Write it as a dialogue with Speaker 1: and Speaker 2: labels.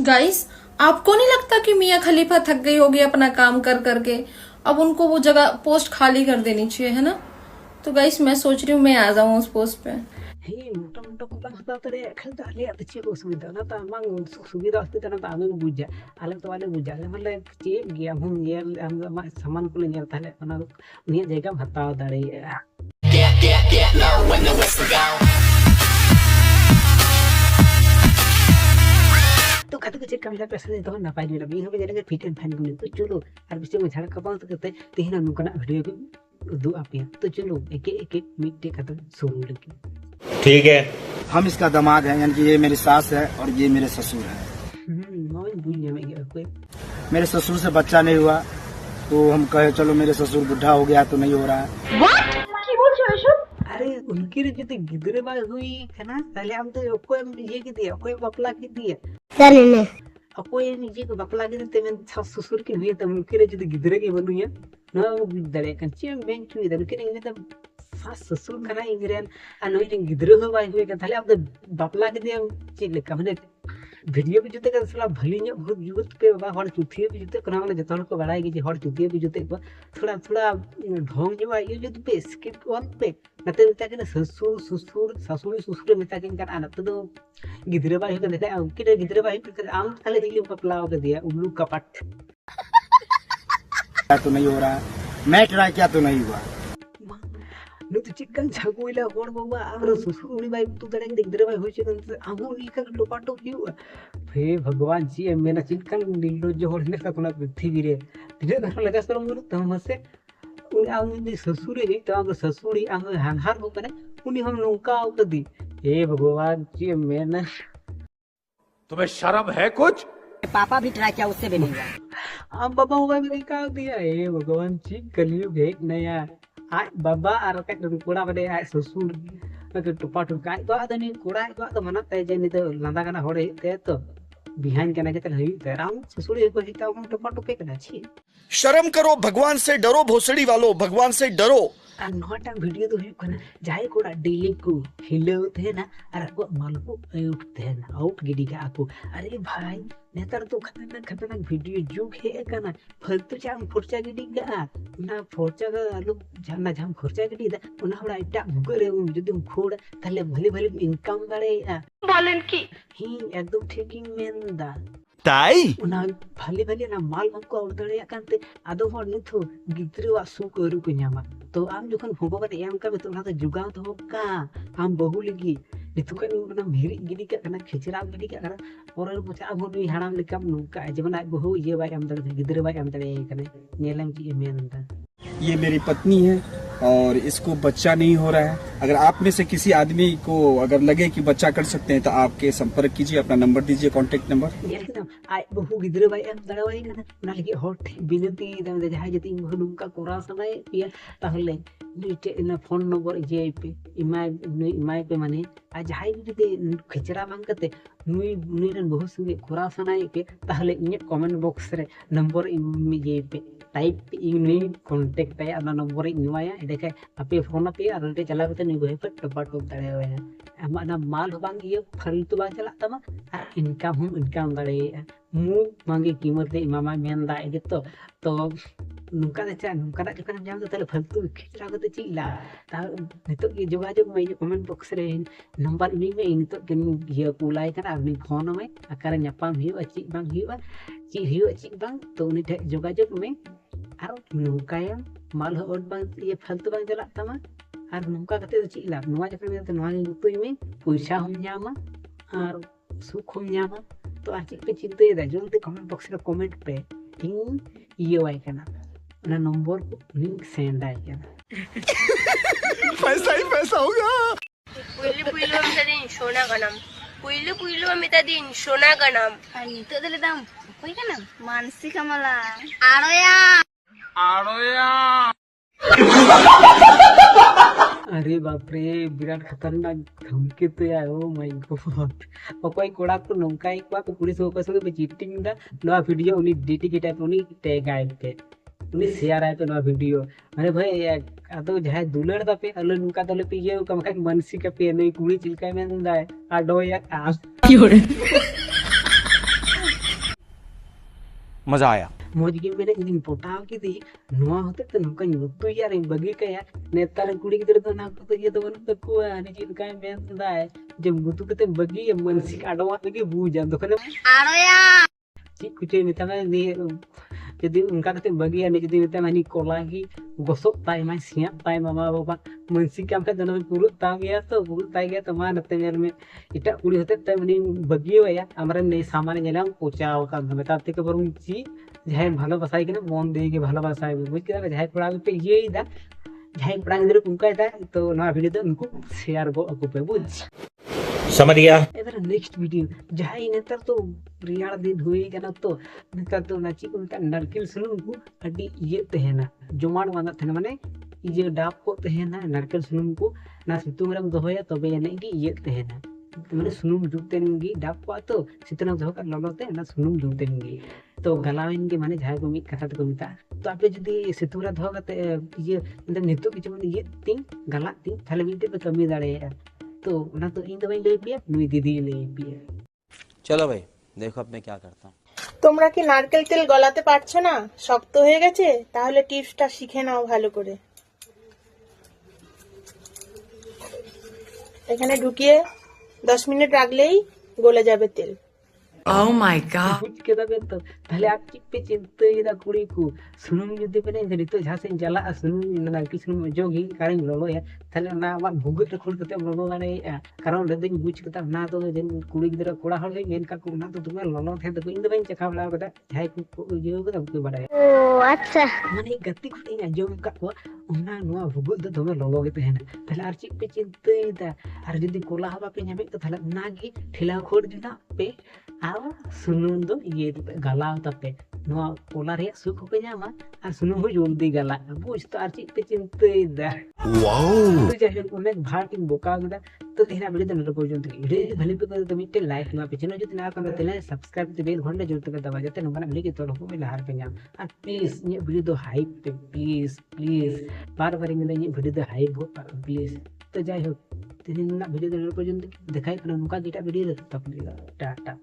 Speaker 1: Guys, आपको नहीं लगता कि मियाँ खलीफा थक गई होगी अपना काम कर करके? अब उनको वो जगह पोस्ट खाली कर देनी चाहिए, है ना? तो गाइस, मैं सोच रही हूँ मैं आ जाऊं उस पोस्ट पे।
Speaker 2: हे मोटा मोटा को बांग हता तरे खल ताले at चे को सुविधा ना ता मांग सुविधा असते तना ता आमे बुझा आले तो वाले बुझा ले मतलब चे गया हम ये हम सामान को ले ताले ona उनिया जगह हता दाड़े तो कत के चेक कमिला पैसा दे तो ना पाई ले भी हम जरे फिट एंड फाइन गुने तो चलो और बिसे में झाड़ कपाल तो करते तेहना नुकना वीडियो को दो आपिया तो चलो एक एक मिनट खत्म सुन लगी।
Speaker 3: ठीक है।
Speaker 4: हम इसका दामाद है, यानी कि ये मेरी सास है और ये मेरे ससुर है।
Speaker 2: मैं बुझने में गया कोई
Speaker 4: मेरे ससुर से बच्चा नहीं हुआ तो हम कहे चलो मेरे ससुर बुढ़ा हो गया तो नहीं हो रहा है।
Speaker 2: अरे उनकी रे जते गिदरे बाय हुई है ना ताले हम तो कोई ये की दिया कोई बपला की दिया
Speaker 5: जाने ने
Speaker 2: कोई निजे को बपला की ते में ससुर की हुई तो उनकी रे जते गिदरे के बनुया ना दड़े kan चे बेंच हुई दर के ने तो सास ससुर कना इंग्रेन अनोई रे गिदरे हो बाय हुई का ताले अब तो बपला के दिया चे लेका माने वीडियो भी जुते का सला भली ने बहुत युवत पे बा हर चुथिए भी जुते कना वाले जतन को बड़ाई की हर चुथिए भी जुते को थोड़ा थोड़ा ढोंग जो ये जो पे स्किप ऑन पे नते मिता के ससुर ससुर ससुर ससुर मिता के kan anak तो गिदरे बाई हो देखा उनके रे गिदरे बाई पे आम खाले दिली पपला हो दिया उल्लू कपट
Speaker 4: तो नहीं हो रहा है, मैं ट्राई किया तो नहीं हुआ।
Speaker 2: नु तो चिकन छागोइला होड़ बाबा आरो ससुर बाई तू तड़े गिदरे बाई होई चिकन आगु नी का टोपाटो हिउ हे भगवान जी मेना चिकन नीलो जो होड़ ने का कोना पृथ्वी रे तिने ना लगा सर मुर तम से उन आउ ससुर रे तो आगु ससुरी आगु हानहार हो कने उनी हम नौका आउत दी हे भगवान जी मेना
Speaker 3: तुम्हें शर्म है कुछ?
Speaker 5: पापा भी ट्राई किया, उससे भी नहीं हुआ।
Speaker 2: हम बाबा हुआ भी का दिया हे भगवान जी कलयुग है नया आय बाबा आर का कोड़ा बडे आय ससुर के टोपा टोका तो आदनी कोड़ा तो मना ते जे नि तो लांदा कना होड़े ते तो बिहाइन कना जते हई ते राम ससुर को हिता हम टोपा टोपे कना छी।
Speaker 6: शर्म करो, भगवान से डरो, भोसड़ी वालों भगवान से डरो।
Speaker 2: आ नोटा वीडियो तो हुई कना जाय कोड़ा डेली को हिलो थे ना अरे को माल को आउट थे ना आउट गिडी का आको अरे भाई नेतर तो खतरनाक वीडियो जुग है कना फालतू जाम फुरचा गिडी का ना फुरचा का आलू जाना जाम फुरचा गिडी दा उना बड़ा इटा गुगरे जदि खोड़ ताले भले भले इनकम दाड़े बोलन की ही एकदम ठेकिंग मेन दा
Speaker 6: ताई
Speaker 2: उना भले भले ना माल हमको और दड़े कांते आदो हर निथो गिद्रे वा सु करू को न्यामा तो आम जखन भगवान एम का तो ना तो जुगाव तो का आम बहु लगी निथु का ना मेरी गिडी का ना खिचरा गिडी का ना और बचा अब नी हाड़ाम लेकम नुका जमन आज बहु ये बाय आम दड़े गिद्रे बाय आम दड़े कने नेलम की मेन दा
Speaker 4: ये मेरी पत्नी है और इसको बच्चा नहीं हो रहा है। अगर आप में से किसी आदमी को अगर लगे कि बच्चा कर सकते हैं तो आपके संपर्क कीजिए, अपना नंबर दीजिए, कॉन्टेक्ट नंबर।
Speaker 2: एकदम आय बहु गिद्रे बाय एम दड़ा बाय ना ना लगी हॉट बिनती दम जहां जति नुका कोरा समय पिया ताहले नीचे ना फोन नंबर जे पे इमाय पे माने आज हाई जति खिचरा मांग करते नुई नुईरन बहु संगे कोरा सनाय पे ताहले इन कमेंट बॉक्स रे नंबर जे पे टाइप इन कांटेक्ट पे अपना नंबर इनवाया देखे आपे फोन पे और रे चला करते नी गोहे पे टपा टप दड़े है हमारा माल बांग ये फालतू बा चला तमा इनकम हम इनकम दड़े मु मांगे कीमत दे मामा मेन दा ए तो नुका दे चा नुका दा जखन जाम तो फालतू खिचरा करते चिला ता नितो की जोगाजोग में कमेंट बॉक्स रे नंबर नी में नितो के ये कुलाय कना अपनी फोन में आकार न्यापाम हियो ची बांग हियो ची हियो ची बांग तो उनी ठे जोगाजोग में आरो नुकाया माल हो बांग ये फालतू बांग चला तमा और नुका करते तो चिला नुवा जखन तो नुवा गुतुई में पैसा हम न्यामा और सुख हम न्यामा तो आज पे चिंते दा जल्दी कमेंट बॉक्स रे कमेंट पे इन ये वाई कना ना नंबर को लिंक सेंड आए कना
Speaker 6: पैसा ही पैसा होगा।
Speaker 7: पुइलु पुइलु मितादिन सोना गनम पुइलु पुइलु मितादिन सोना गनम
Speaker 5: आणि तो दले दाम कोई का नाम मानसी कमला आरोया
Speaker 2: अरे बाप रे विराट खतरनाक धमकी तो यार ओ माय गॉड ओकोई कोड़ा को नौकाई को पुलिस को पे चीटिंग दा नो वीडियो उनी डीटी के टाइप उनी टैग आए पे उनी शेयर आए पे नो वीडियो अरे भाई आतो जहां दुलड़ दा पे अलो नुका दले पे ये कम का मनसी का पे नहीं कुड़ी चिलका में दा आडो या आ
Speaker 3: मजा आया।
Speaker 2: मौज गे मेरे दिन पोटाव की दी नुआ होते तो नुका नुतु यार बगी कया नेतार कुड़ी गिदर तो ना तो ये तो बन तको आनी चीज का बेन दाए जब गुतु कते बगी मानसिक आडवा लगे बूजा तो कने
Speaker 5: आरोया
Speaker 2: ची कुछ मिता में दी जदि उनका कते बगी आनी जदि मिता मानी कोला की गोसो ताई माई सिया ताई मामा बाबा मानसिक काम का दोनों पूरा ता गया तो पूरा ता गया तो मान नते मेर में इटा कुड़ी होते तय मनी बगी वया हमरे नहीं सामान नेला पोचाव का मेता ते के बरुम ची जहां ভালো বাসাই কিনা মন দিয়ে কি ভালো বাসাই বুঝ কিনা जहां পড়া पे ये दा जहां पढ़ा गिदर उनका दा तो ना वीडियो तो उनको शेयर गो अको पे बुझ
Speaker 3: समझ गया।
Speaker 2: एबर नेक्स्ट वीडियो जहां नेतर तो रियाड़ दिन हुई कना तो नेतर तो नाची को ता नरकिल सुनु को अडी ये तहना जोमान वाना थना माने ये डाप को तहना नरकिल सुनु को ना सितुंग रम दोया तबे ने की ये तहना मैंने सुनुम जुतेंगी डाप को तो सितना दो कर ललोते ना सुनुम जुतेंगी तो गलावेंगे माने जहां को मित कथा को मिता तो आपे जदी सितुरा दो कते ये मतलब नितो किछ माने ये तीन गला तीन थाले मिटे पे कमी दाड़े तो ना तो इन दवाई ले पिया नुई दीदी ले पिया
Speaker 8: चलो भाई देखो अब मैं क्या करता हूँ।
Speaker 9: তোমরা কি নারকেল তেল গলাতে পারছো না, শক্ত হয়ে গেছে? তাহলে টিপসটা শিখে নাও ভালো করে। এখানে ঢুকিয়ে 10 মিনিট রাখলেই গলে যাবে তেল।
Speaker 10: Oh my god.
Speaker 2: कुछ के दबे तो पहले आप चिप पे चिंते इदा कुड़ी को सुनुम जुदे पे नहीं जरी तो जहां से जला सुनुम ना कि सुनुम जोगी कारण लोलो या थाले ना वा भुगत खुल कते लोलो गाने कारण रदिन बुझ कता ना तो जन कुड़ी गिदरा कोड़ा हल मेन का को ना तो तुम्हें लोलो थे तो इन दबे चखा बला कता जाय को जो को को बड़ाय
Speaker 5: ओ अच्छा
Speaker 2: माने गति खुटी ना जो का को उना नुआ भुगत तो तुम्हें लोलो के तहना पहले आर चिप पे चिंते इदा आर जदी कोला हवा पे ᱧᱟᱢᱮ तो थाले ना गी ठेला खोड़ दिना पे आवा सुनुम दो ये गलाव तपे नुआ कोला रे सुख को ᱧᱟᱢᱟ আর सुनुम हो जल्दी गला बुझ तो आर चिप पे चिंते इदा वाओ तो जाय अनेक भाट बोका गदा तो तेना वीडियो तो नरो पहुंचते वीडियो भले पे तो मिटे लाइक ना पे चैनल जो ना कर तेले सब्सक्राइब ते बेल घंटे जरूर तक दबा जाते नंगा वीडियो के तो को लहार पे ᱧᱟᱢ और प्लीज ये वीडियो तो हाइप पे प्लीज प्लीज बार बार में ये वीडियो तो हाइप हो प्लीज तो जाय हो तेना वीडियो तो नरो पहुंचते दिखाई पर उनका जेटा वीडियो तक टाटा।